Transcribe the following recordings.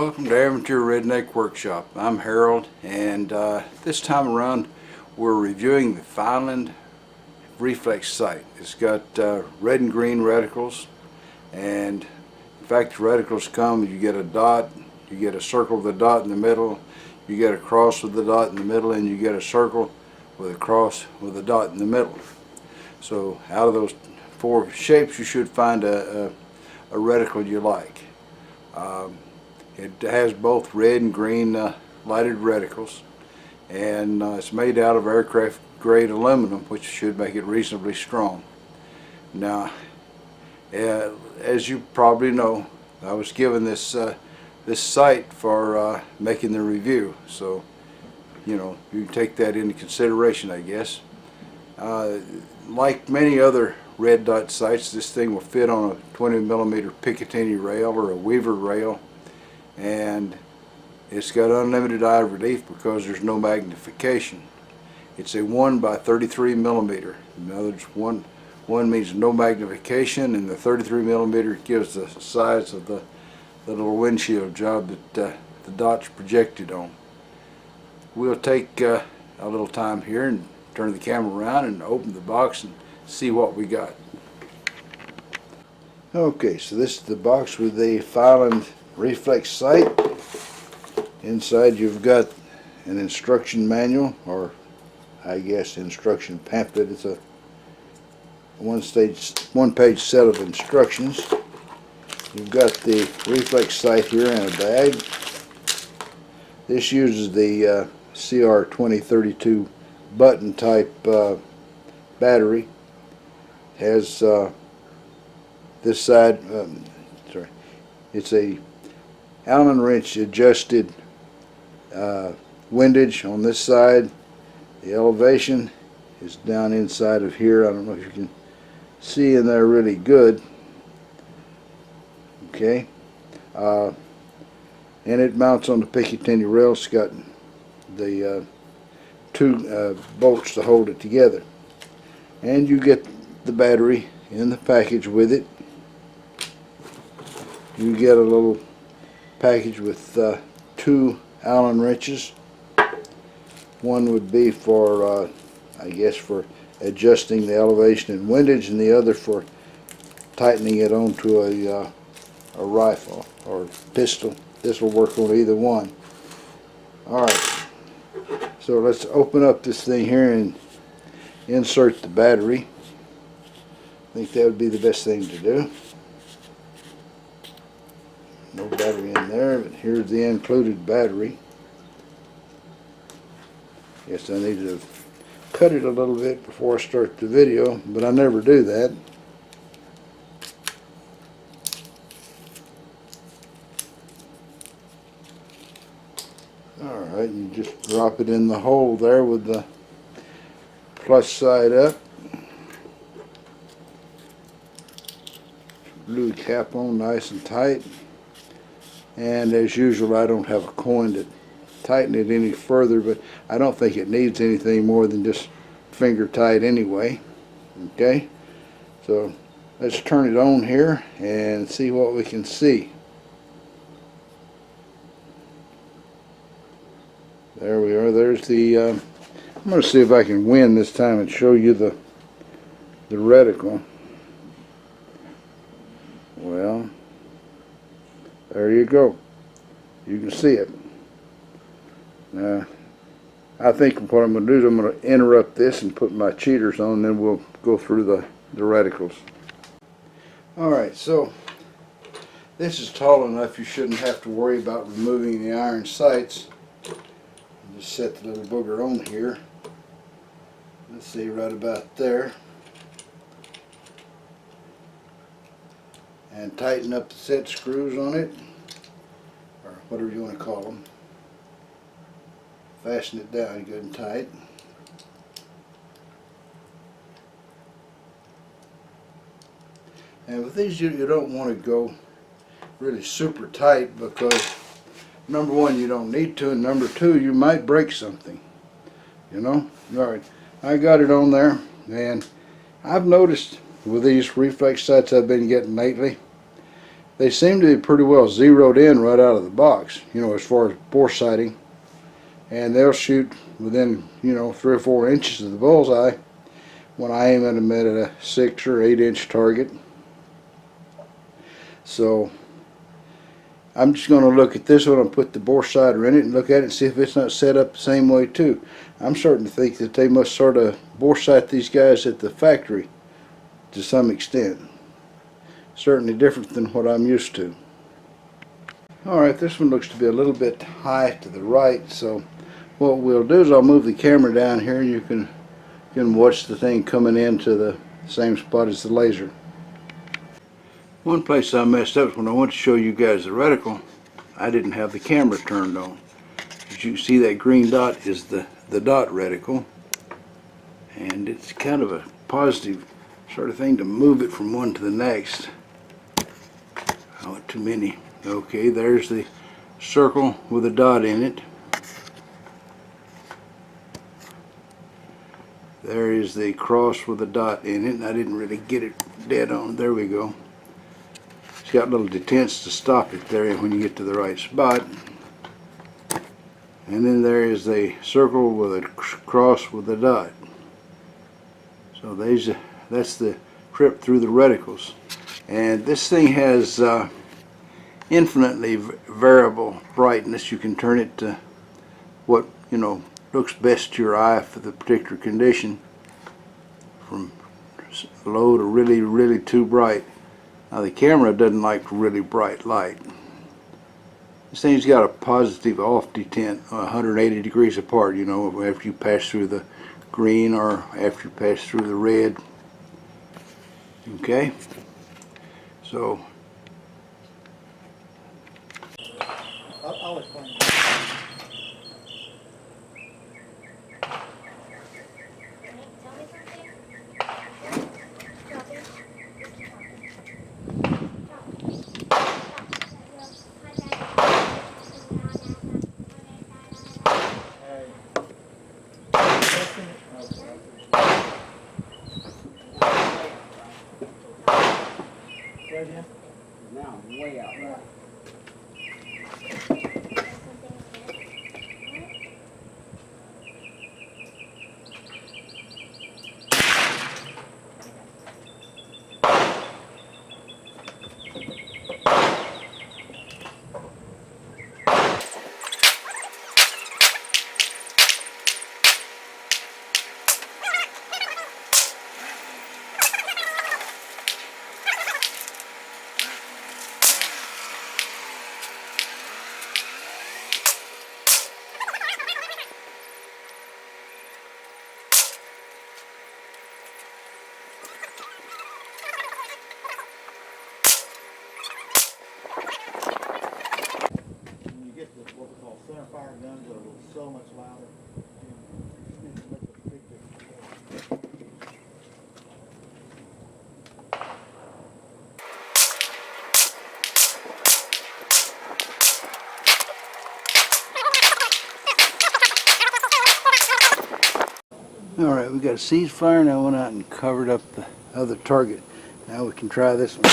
welcome to Amateur Redneck Workshop. I'm Harold, and this time around we're reviewing the Fyland reflex sight. It's got red and green reticles, and in fact the reticles come, you get a dot, you get a circle with a dot in the middle, you get a cross with the dot in the middle, and you get a circle with a cross with a dot in the middle. So out of those four shapes you should find a reticle you like. It has both red and green lighted reticles, and it's made out of aircraft grade aluminum, which should make it reasonably strong. Now, as you probably know, I was given this this sight for making the review, so you know, you can take that into consideration, I guess. Like many other red dot sights, this thing will fit on a 20mm Picatinny rail or a Weaver rail, and it's got unlimited eye relief because there's no magnification. It's a 1 by 33mm. In other words, one means no magnification, and the 33mm gives the size of the little windshield job that the dot's projected on. We'll take a little time here and turn the camera around and open the box and see what we got. Okay, so this is the box with the Fyland reflex sight. Inside you've got an instruction manual, or I guess instruction pamphlet. It's a one-page set of instructions. You've got the reflex sight here in a bag. This uses the CR2032 button type battery. Has this side, it's a Allen wrench adjusted windage on this side. The elevation is down inside of here. I don't know if you can see in there really good. Okay, and it mounts on the Picatinny rail. It's got the two bolts to hold it together, and you get the battery in the package with it. You get a little package with two Allen wrenches. One would be for I guess for adjusting the elevation and windage, and the other for tightening it onto a rifle or pistol. This will work on either one. Alright, so let's open up this thing here and insert the battery. I think that would be the best thing to do. No battery in there, but here's the included battery. Guess I need to cut it a little bit before I start the video, but I never do that. Alright, you just drop it in the hole there with the plus side up. Glue the cap on nice and tight. And as usual, I don't have a coin to tighten it any further, but I don't think it needs anything more than just finger tight anyway. Okay, so let's turn it on here and see what we can see. There we are. There's the I'm going to see if I can win this time and show you the reticle. Well, there you go. You can see it. Now, I think what I'm going to do is I'm going to interrupt this and put my cheaters on, and then we'll go through the reticles. Alright, so this is tall enough you shouldn't have to worry about removing the iron sights. Just set the little booger on here. Let's see, right about there. And tighten up the set screws on it, or whatever you want to call them. Fasten it down good and tight. And with these you don't want to go really super tight, because number one, you don't need to, and number two, you might break something, you know. Alright, I got it on there, and I've noticed with these reflex sights I've been getting lately they seem to be pretty well zeroed in right out of the box, you know, as far as bore sighting. And they'll shoot within, you know, 3 or 4 inches of the bullseye when I aim at them at a 6 or 8 inch target. So I'm just going to look at this one and put the bore sighter in it and look at it and see if it's not set up the same way too. I'm starting to think that they must sort of bore sight these guys at the factory to some extent. Certainly different than what I'm used to. Alright, this one looks to be a little bit high to the right, so what we'll do is I'll move the camera down here and you can watch the thing coming into the same spot as the laser. One place I messed up when I went to show you guys the reticle, I didn't have the camera turned on. As you can see, that green dot is the dot reticle, and it's kind of a positive sort of thing to move it from one to the next. Oh, too many. Okay, there's the circle with a dot in it. There is the cross with a dot in it, and I didn't really get it dead on. There we go. It's got little detents to stop it there when you get to the right spot. And then there is the circle with a cross with a dot. So that's the trip through the reticles. And this thing has infinitely variable brightness. You can turn it to what, you know, looks best to your eye for the particular condition, from low to really, really too bright. Now the camera doesn't like really bright light. This thing's got a positive off detent 180 degrees apart, you know, after you pass through the green or after you pass through the red. Okay, so I'll explain. Now I'm way out there. What we call center fire guns are so much louder. alright, we got a ceasefire. Now I went out and covered up the other target. Now we can try this one.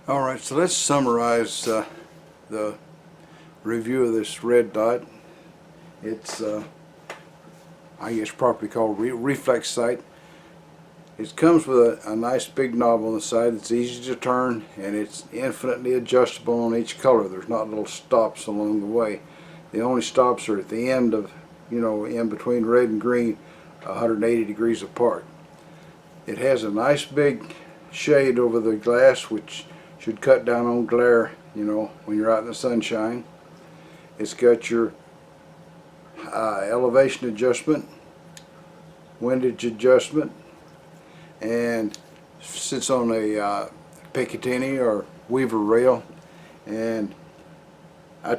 Alright, so let's summarize the review of this red dot. It's, I guess, properly called reflex sight. It comes with a nice big knob on the side that's easy to turn, and it's infinitely adjustable on each color. There's not little stops along the way. The only stops are at the end of, you know, in between red and green, 180 degrees apart. It has a nice big shade over the glass, which should cut down on glare, you know, when you're out in the sunshine. It's got your elevation adjustment, windage adjustment, and sits on a Picatinny or Weaver rail, and I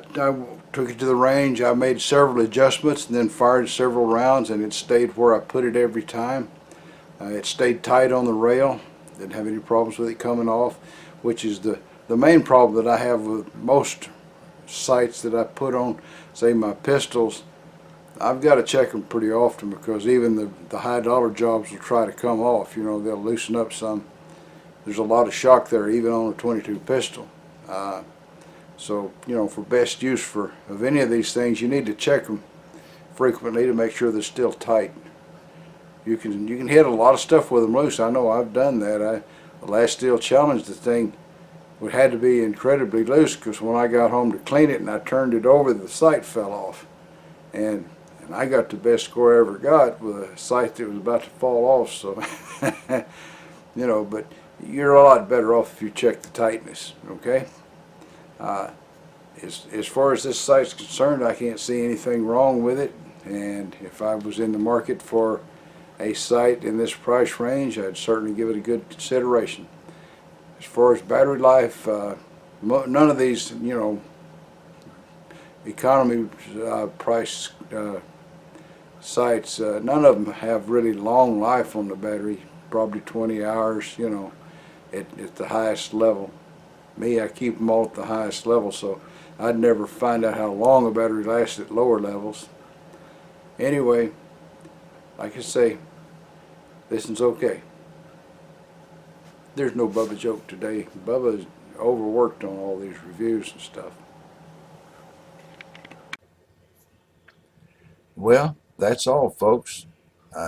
took it to the range. I made several adjustments and then fired several rounds, and it stayed where I put it every time. It stayed tight on the rail. Didn't have any problems with it coming off, which is the main problem that I have with most sights that I put on, say, my pistols. I've got to check them pretty often, because even the high dollar jobs will try to come off. You know, they'll loosen up some. There's a lot of shock there, even on a 22 pistol. So, you know, for best use of any of these things, you need to check them frequently to make sure they're still tight. You can hit a lot of stuff with them loose. I know I've done that. The last steel challenge, the thing had to be incredibly loose, because when I got home to clean it and I turned it over, the sight fell off, and I got the best score I ever got with a sight that was about to fall off. So you know, but you're a lot better off if you check the tightness. Okay. As far as this sight's concerned, I can't see anything wrong with it, and if I was in the market for a sight in this price range, I'd certainly give it a good consideration. As far as battery life, none of these, you know, economy price sights, none of them have really long life on the battery, probably 20 hours, you know, at the highest level. Me, I keep them all at the highest level, so I'd never find out how long a battery lasts at lower levels. Anyway, like I say, this one's okay. There's no Bubba joke today. Bubba's overworked on all these reviews and stuff. Well, that's all, folks.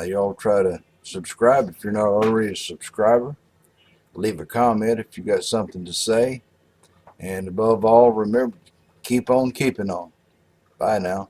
Y'all try to subscribe if you're not already a subscriber. Leave a comment if you got something to say. And above all, remember, keep on keeping on. Bye now.